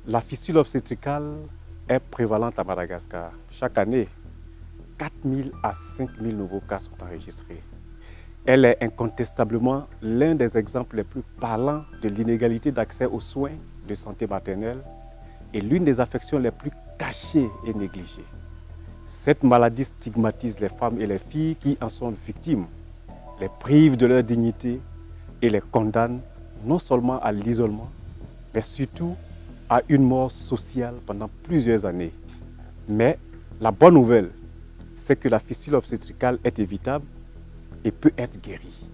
La fistule obstétricale est prévalente à Madagascar. Chaque année, 4 000 à 5 000 nouveaux cas sont enregistrés. Elle est incontestablement l'un des exemples les plus parlants de l'inégalité d'accès aux soins de santé maternelle et l'une des affections les plus cachées et négligées. Cette maladie stigmatise les femmes et les filles qui en sont victimes, les prive de leur dignité et les condamne non seulement à l'isolement, mais surtout à une mort sociale pendant plusieurs années. Mais la bonne nouvelle, c'est que la fistule obstétricale est évitable et peut être guérie.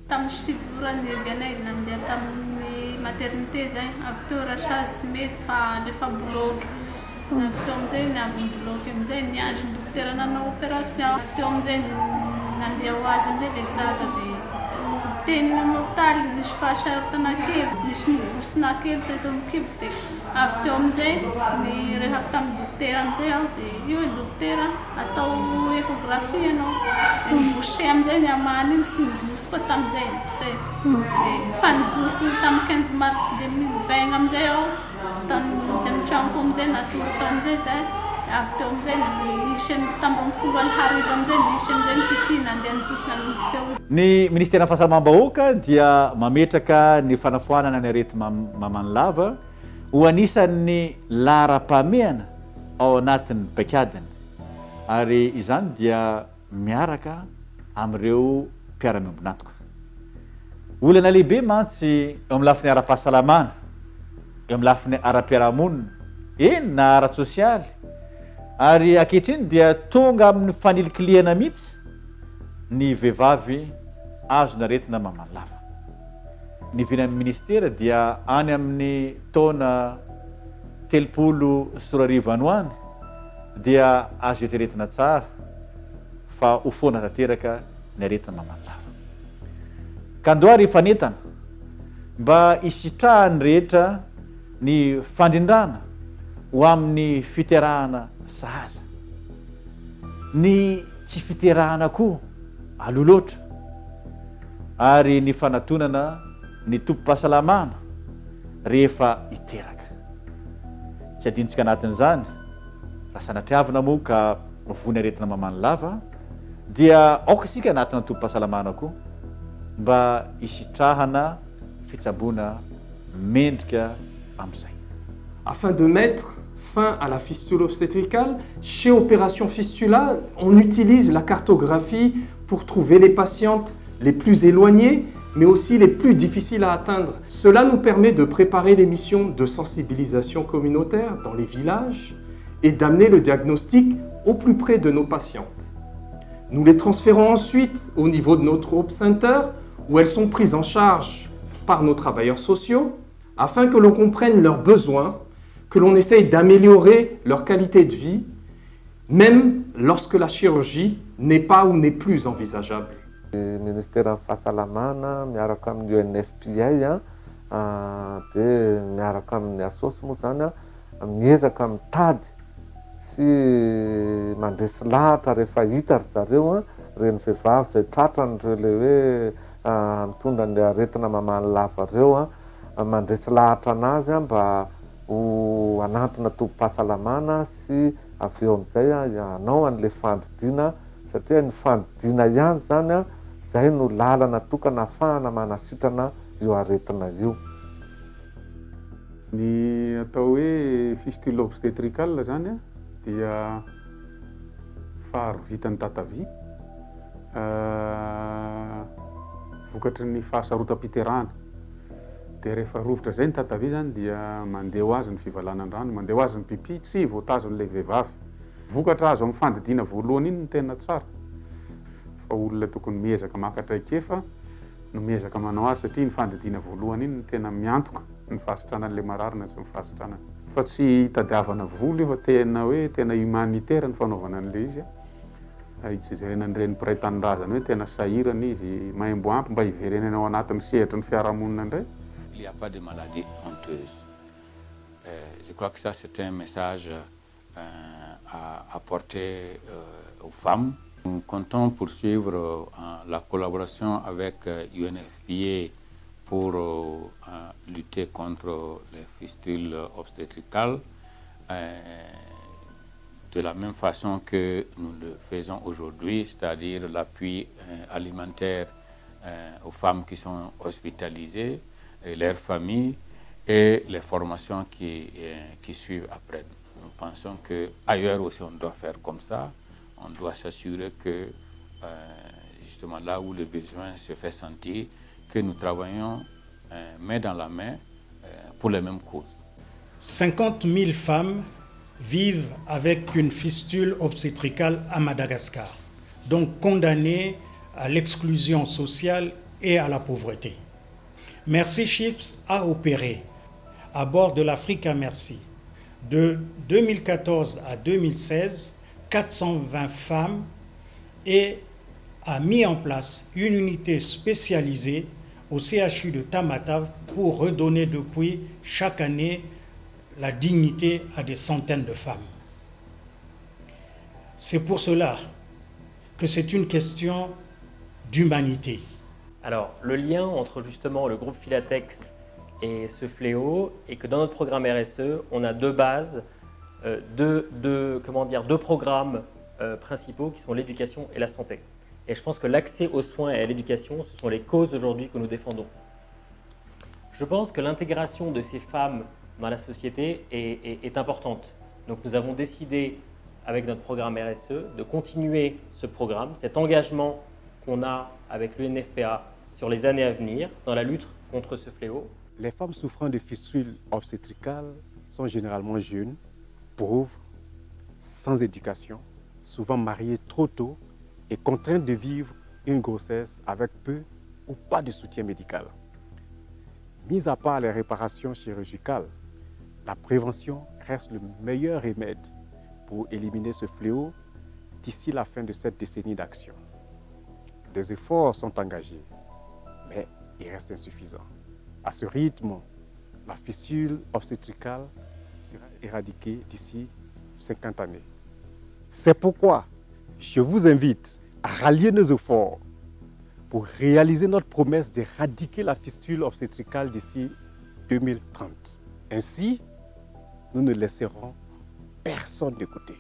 Ny ministera fahasalamam-bahoaka dia mametraka ny fanafoanana ny arety mamanilava ho anisan'ny lara-pahamehana ao anatin'ny paikadiny, ary izany dia miaraka amin'ireo mpiara-miombonatoka. Olana lehibe mantsy eo amin'ny lafiny ara-pahasalamana, eo amin'ny lafiny ara-piarahamonina, eny na ara-tsosialy, ary ankehitriny dia tonga amin'ny fanilikiliana mihitsy ny vehivavy azony aretina mamanilava. Ny vinan'ny ministera dia any amin'ny taona 30 any hoany dia azo eritreretina tsara fa ho foana tanteraka ny aretina mamanilava. Ka andohary fanentana mba hisitrahany rehetra ny fandrindrana ho amin'ny fiterahana zaza, ny tsy fiterahana koa aloloatra, ary ny fanatonana ny tompo-pahasalamana rehefa hiteraka. Tsy adintsika anatin'izany, raha sanatriavina moa ka vony aretina mamanilava, dia aoka isika anatina tompo-pahasalamana koa mba hisitrahana fitsaboana mendrika amin'izay. Afin de mettre fin à la fistule obstétricale, chez Opération Fistula, on utilise la cartographie pour trouver les patientes les plus éloignées, mais aussi les plus difficiles à atteindre. Cela nous permet de préparer les missions de sensibilisation communautaire dans les villages et d'amener le diagnostic au plus près de nos patientes. Nous les transférons ensuite au niveau de notre Hope Center, où elles sont prises en charge par nos travailleurs sociaux, afin que l'on comprenne leurs besoins, que l'on essaye d'améliorer leur qualité de vie, même lorsque la chirurgie n'est pas ou n'est plus envisageable. Ministère fahasalamana miaraka amin'ny UNFPA dia miaraka amin'ny asosy moa zany miezaka mitady sy mandresy lahatra rehefa hita ry zareo reny vehivavy izay tratran'ireo le hoe mitondra ny aretina mamanilava ireo mandresy lahatra anazy mba ho anatona tompo-pahasalamana sy avy eo amin'izay hanao an'ilay fandidiana, satria ny fandidiana ihany zany zay no lalana tokana ahafahana manasitrana io aretina io. Ny atao hoe fistule obstétricale zany dia faharo vitan'ny tatavy, vokatry ny fahasarotam-piterahana. Dia rehefa rovitra zay ny tatavy zany dia mandeha ho azy ny fivalanandrano, mandeha ho azy ny pipi, tsy voatazon'ilay vehivavy. Vokatra azo amin'ny fandidiana voalohany iny no tena tsara. Fa olona tokony miezaka maka traikefa no miezaka manao azy, satria ny fandidiana voalohany iny no tena miantoka ny fahasitranan'ilay mararina sy ny fahasitranana. Fa tsy hitadiavana volo io fa tena hoe tena humanitaire ny fanaovana an'ilay izy. Hijerenana ireny mpiray tanindrazana hoe tena sahirana izy, maimbo ampy mba hiverenana ao anatin'ny sehatra ny fiarahamonina indray. Il n'y a pas de maladie honteuse. Je crois que ça, c'est un message à apporter aux femmes. Nous comptons poursuivre la collaboration avec UNFPA pour lutter contre les fistules obstétricales de la même façon que nous le faisons aujourd'hui, c'est-à-dire l'appui alimentaire aux femmes qui sont hospitalisées, et leurs familles, et les formations qui suivent après. Nous pensons qu'ailleurs aussi on doit faire comme ça. On doit s'assurer que, justement là où le besoin se fait sentir, que nous travaillons main dans la main pour les mêmes causes. 50 000 femmes vivent avec une fistule obstétricale à Madagascar, donc condamnées à l'exclusion sociale et à la pauvreté. Mercy Ships a opéré à bord de l'Africa Mercy de 2014 à 2016 420 femmes et a mis en place une unité spécialisée au CHU de Tamatave pour redonner depuis chaque année la dignité à des centaines de femmes. C'est pour cela que c'est une question d'humanité. Alors, le lien entre justement le groupe Philatex et ce fléau est que dans notre programme RSE, on a deux bases, deux programmes principaux qui sont l'éducation et la santé. Et je pense que l'accès aux soins et à l'éducation, ce sont les causes aujourd'hui que nous défendons. Je pense que l'intégration de ces femmes dans la société est importante. Donc nous avons décidé, avec notre programme RSE, de continuer ce programme, cet engagement qu'on a avec l'UNFPA sur les années à venir dans la lutte contre ce fléau. Les femmes souffrant de fistules obstétricales sont généralement jeunes, pauvres, sans éducation, souvent mariées trop tôt et contraintes de vivre une grossesse avec peu ou pas de soutien médical. Mis à part les réparations chirurgicales, la prévention reste le meilleur remède pour éliminer ce fléau d'ici la fin de cette décennie d'action. Des efforts sont engagés, mais ils restent insuffisants. À ce rythme, la fistule obstétricale sera éradiquée d'ici 50 années. C'est pourquoi je vous invite à rallier nos efforts pour réaliser notre promesse d'éradiquer la fistule obstétricale d'ici 2030. Ainsi, nous ne laisserons personne de côté.